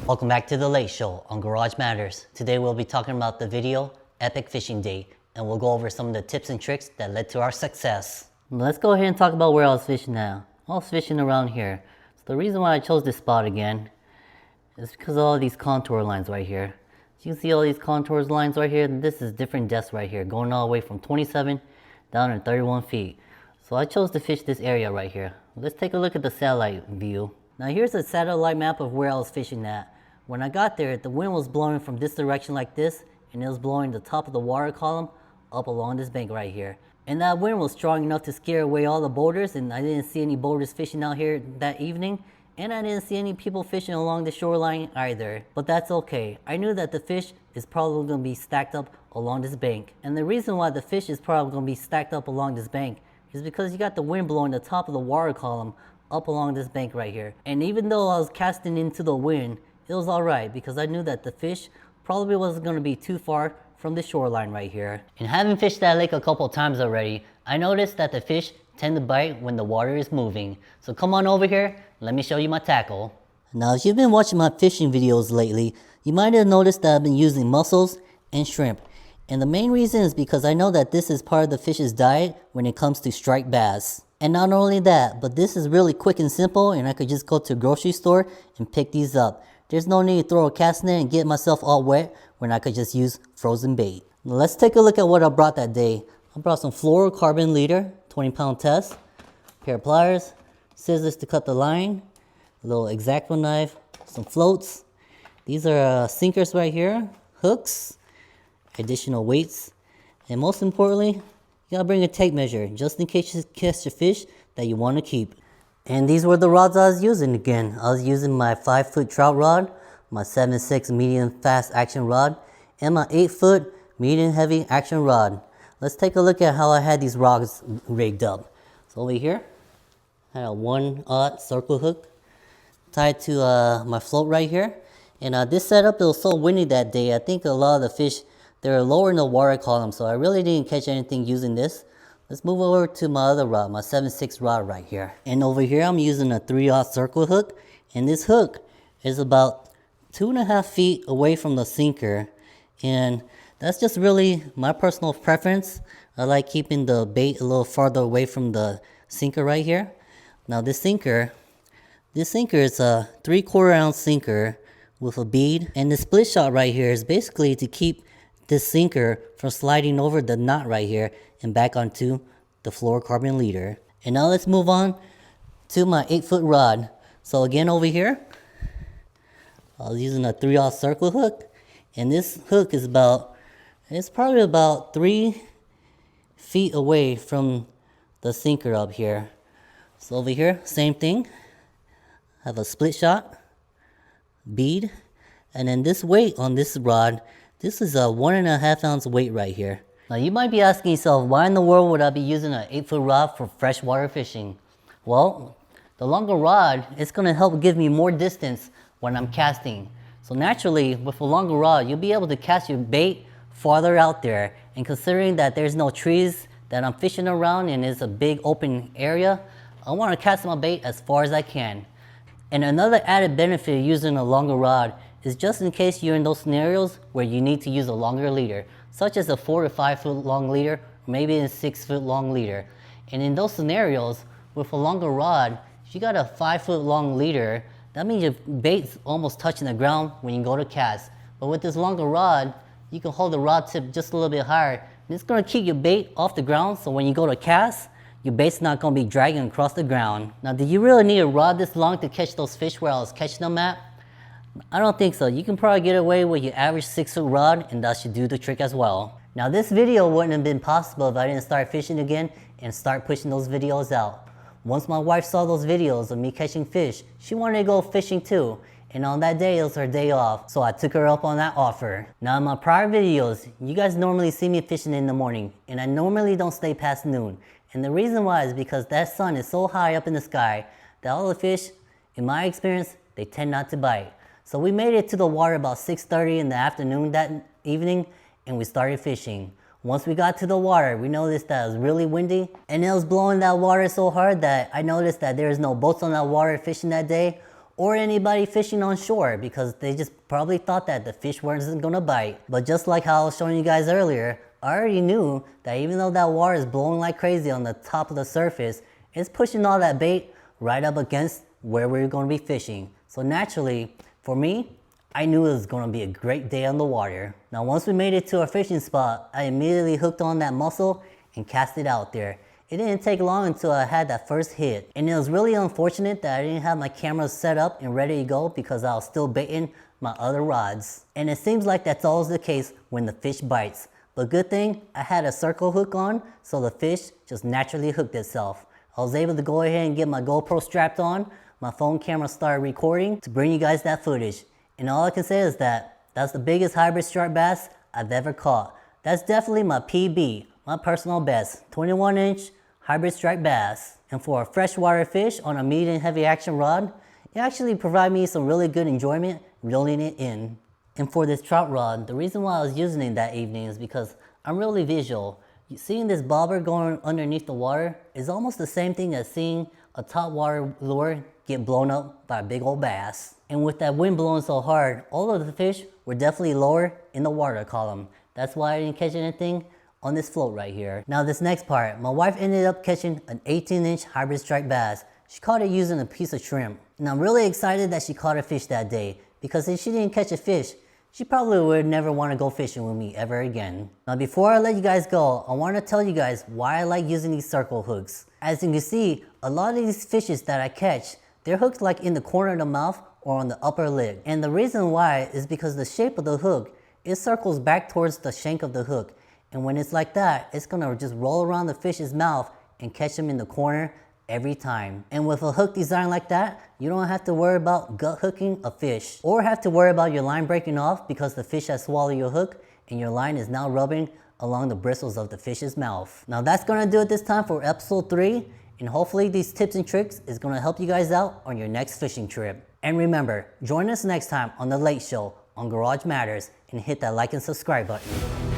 Welcome back to The Late Show on Garage Matters. Today we'll be talking about the video Epic Fishing Day, and we'll go over some of the tips and tricks that led to our success. Let's go ahead and talk about where I was fishing now. I was fishing around here. So the reason why I chose this spot again is because of all these contour lines right here. So you can see all these contour lines right here. This is different depths right here, going all the way from 27 down to 31 feet. So I chose to fish this area right here. Let's take a look at the satellite view. Now here's a satellite map of where I was fishing at. When I got there, the wind was blowing from this direction like this, and it was blowing the top of the water column up along this bank right here. And that wind was strong enough to scare away all the boaters, and I didn't see any boaters fishing out here that evening, and I didn't see any people fishing along the shoreline either. But that's okay. I knew that the fish is probably going to be stacked up along this bank. And the reason why the fish is probably going to be stacked up along this bank is because you got the wind blowing the top of the water column up along this bank right here. And even though I was casting into the wind, it was alright because I knew that the fish probably wasn't going to be too far from the shoreline right here. And having fished that lake a couple times already, I noticed that the fish tend to bite when the water is moving. So come on over here, let me show you my tackle. Now if you've been watching my fishing videos lately, you might have noticed that I've been using mussels and shrimp. And the main reason is because I know that this is part of the fish's diet when it comes to striped bass. And not only that, but this is really quick and simple, and I could just go to a grocery store and pick these up. There's no need to throw a cast net and get myself all wet when I could just use frozen bait. Let's take a look at what I brought that day. I brought some fluorocarbon leader, 20-pound test, pair of pliers, scissors to cut the line, a little X-Acto knife, some floats. These are sinkers right here, hooks, additional weights, and most importantly, you gotta bring a tape measure just in case you catch a fish that you want to keep. And these were the rods I was using again. I was using my 5-foot trout rod, my 7/6 medium fast action rod, and my 8-foot medium heavy action rod. Let's take a look at how I had these rods rigged up. So over here, I had a 1/0 circle hook tied to my float right here. And this setup, it was so windy that day. I think a lot of the fish, they were lower in the water column, so I really didn't catch anything using this. Let's move over to my other rod, my 7/6 rod right here. And over here, I'm using a 3/0 circle hook. And this hook is about 2.5 feet away from the sinker. And that's just really my personal preference. I like keeping the bait a little farther away from the sinker right here. Now this sinker is a 3/4 ounce sinker with a bead. And the split shot right here is basically to keep this sinker from sliding over the knot right here and back onto the fluorocarbon leader. And now let's move on to my 8-foot rod. So again over here, I was using a 3/0 circle hook, and this hook is it's probably about 3 feet away from the sinker up here. So over here, same thing. I have a split shot, bead, and then this weight on this rod, this is a 1.5 ounce weight right here. Now you might be asking yourself, why in the world would I be using an 8-foot rod for freshwater fishing? Well, the longer rod is going to help give me more distance when I'm casting. So naturally, with a longer rod, you'll be able to cast your bait farther out there. And considering that there's no trees that I'm fishing around and it's a big open area, I want to cast my bait as far as I can. And another added benefit of using a longer rod is just in case you're in those scenarios where you need to use a longer leader, such as a 4 to 5 foot long leader, or maybe a 6-foot long leader. And in those scenarios, with a longer rod, if you got a 5-foot long leader, that means your bait's almost touching the ground when you go to cast. But with this longer rod, you can hold the rod tip just a little bit higher, and it's gonna keep your bait off the ground, so when you go to cast, your bait's not gonna be dragging across the ground. Now, do you really need a rod this long to catch those fish where I was catching them at? I don't think so. You can probably get away with your average 6-foot rod, and that should do the trick as well. Now this video wouldn't have been possible if I didn't start fishing again and start pushing those videos out. Once my wife saw those videos of me catching fish, she wanted to go fishing too. And on that day, it was her day off, so I took her up on that offer. Now in my prior videos, you guys normally see me fishing in the morning, and I normally don't stay past noon. And the reason why is because that sun is so high up in the sky that all the fish, in my experience, they tend not to bite. So we made it to the water about 6:30 in the afternoon that evening, and we started fishing. Once we got to the water, we noticed that it was really windy, and it was blowing that water so hard that I noticed that there was no boats on that water fishing that day, or anybody fishing on shore, because they just probably thought that the fish wasn't gonna bite. But just like how I was showing you guys earlier, I already knew that even though that water is blowing like crazy on the top of the surface, it's pushing all that bait right up against where we're gonna be fishing. So naturally, for me, I knew it was gonna be a great day on the water. Now once we made it to our fishing spot, I immediately hooked on that mussel and cast it out there. It didn't take long until I had that first hit. And it was really unfortunate that I didn't have my camera set up and ready to go because I was still baiting my other rods. And it seems like that's always the case when the fish bites. But good thing I had a circle hook on, so the fish just naturally hooked itself. I was able to go ahead and get my GoPro strapped on. My phone camera started recording to bring you guys that footage. And all I can say is that that's the biggest hybrid striped bass I've ever caught. That's definitely my PB, my personal best, 21-inch hybrid striped bass. And for a freshwater fish on a medium heavy action rod, it actually provided me some really good enjoyment reeling it in. And for this trout rod, the reason why I was using it that evening is because I'm really visual. Seeing this bobber going underneath the water is almost the same thing as seeing a top water lure get blown up by a big old bass. And with that wind blowing so hard, all of the fish were definitely lower in the water column. That's why I didn't catch anything on this float right here. Now this next part, my wife ended up catching an 18-inch hybrid striped bass. She caught it using a piece of shrimp. And I'm really excited that she caught a fish that day, because if she didn't catch a fish, she probably would never want to go fishing with me ever again. Now before I let you guys go, I want to tell you guys why I like using these circle hooks. As you can see, a lot of these fishes that I catch, they're hooked like in the corner of the mouth or on the upper lip. And the reason why is because the shape of the hook, it circles back towards the shank of the hook. And when it's like that, it's gonna just roll around the fish's mouth and catch them in the corner every time. And with a hook design like that, you don't have to worry about gut hooking a fish or have to worry about your line breaking off because the fish has swallowed your hook and your line is now rubbing along the bristles of the fish's mouth. Now that's gonna do it this time for episode 3, and hopefully these tips and tricks is gonna help you guys out on your next fishing trip. And remember, join us next time on The Late Show on Garage Matters and hit that like and subscribe button.